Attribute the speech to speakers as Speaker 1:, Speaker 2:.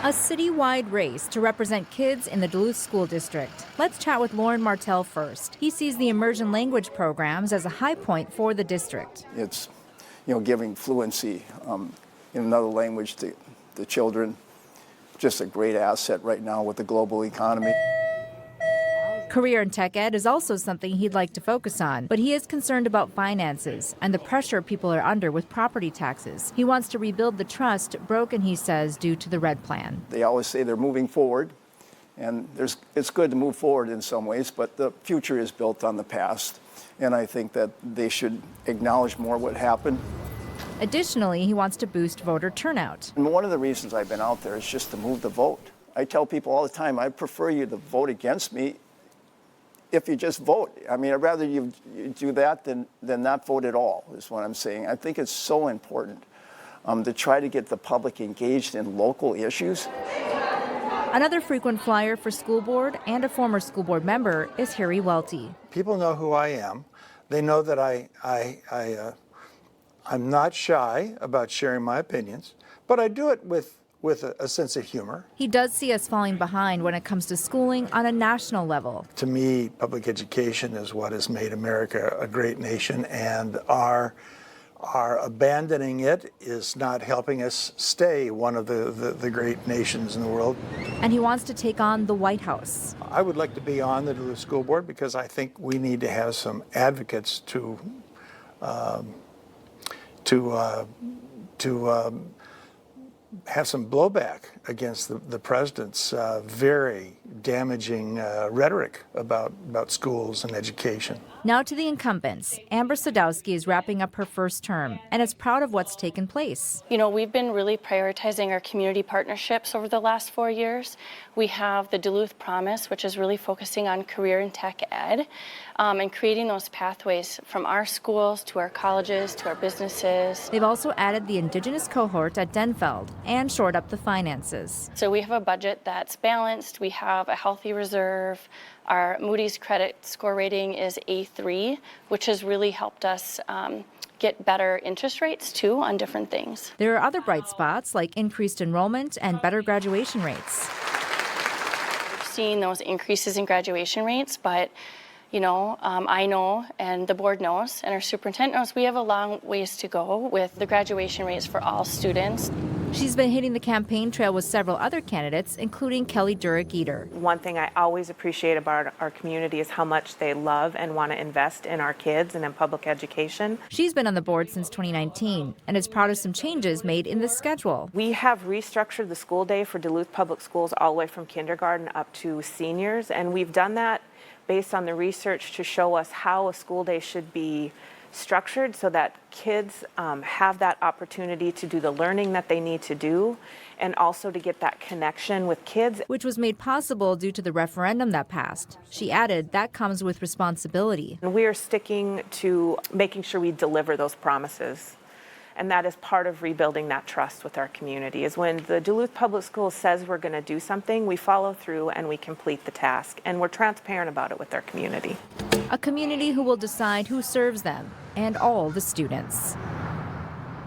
Speaker 1: A citywide race to represent kids in the Duluth School District. Let's chat with Loren Martell first. He sees the immersion language programs as a high point for the district.
Speaker 2: It's, giving fluency in another language to the children. Just a great asset right now with the global economy.
Speaker 1: Career and tech ed is also something he'd like to focus on, but he is concerned about finances and the pressure people are under with property taxes. He wants to rebuild the trust broken, he says, due to the RED plan.
Speaker 2: They always say they're moving forward, and it's good to move forward in some ways, but the future is built on the past, and I think that they should acknowledge more what happened.
Speaker 1: Additionally, he wants to boost voter turnout.
Speaker 2: And one of the reasons I've been out there is just to move the vote. I tell people all the time, I prefer you to vote against me if you just vote. I mean, I'd rather you do that than not vote at all, is what I'm saying. I think it's so important to try to get the public engaged in local issues.
Speaker 1: Another frequent flyer for school board and a former school board member is Harry Welty.
Speaker 3: People know who I am. They know that I'm not shy about sharing my opinions, but I do it with a sense of humor.
Speaker 1: He does see us falling behind when it comes to schooling on a national level.
Speaker 3: To me, public education is what has made America a great nation, and our abandoning it is not helping us stay one of the great nations in the world.
Speaker 1: And he wants to take on the White House.
Speaker 3: I would like to be on the Duluth School Board because I think we need to have some advocates to have some blowback against the president's very damaging rhetoric about schools and education.
Speaker 1: Now to the incumbents. Amber Sadowski is wrapping up her first term and is proud of what's taken place.
Speaker 4: We've been really prioritizing our community partnerships over the last 4 years. We have the Duluth Promise, which is really focusing on career and tech ed and creating those pathways from our schools to our colleges to our businesses.
Speaker 1: They've also added the Indigenous cohort at Denfeld and shored up the finances.
Speaker 4: So we have a budget that's balanced. We have a healthy reserve. Our Moody's credit score rating is A3, which has really helped us get better interest rates, too, on different things.
Speaker 1: There are other bright spots, like increased enrollment and better graduation rates.
Speaker 4: We've seen those increases in graduation rates, but I know, and the board knows, and our superintendent knows, we have a long ways to go with the graduation rates for all students.
Speaker 1: She's been hitting the campaign trail with several other candidates, including Kelly Durick Eder.
Speaker 5: One thing I always appreciate about our community is how much they love and want to invest in our kids and in public education.
Speaker 1: She's been on the board since 2019 and is proud of some changes made in the schedule.
Speaker 5: We have restructured the school day for Duluth Public Schools all the way from kindergarten up to seniors, and we've done that based on the research to show us how a school day should be structured so that kids have that opportunity to do the learning that they need to do and also to get that connection with kids.
Speaker 1: Which was made possible due to the referendum that passed. She added that comes with responsibility.
Speaker 5: And we are sticking to making sure we deliver those promises. And that is part of rebuilding that trust with our community, is when the Duluth Public Schools says we're going to do something, we follow through and we complete the task. And we're transparent about it with our community.
Speaker 1: A community who will decide who serves them and all the students.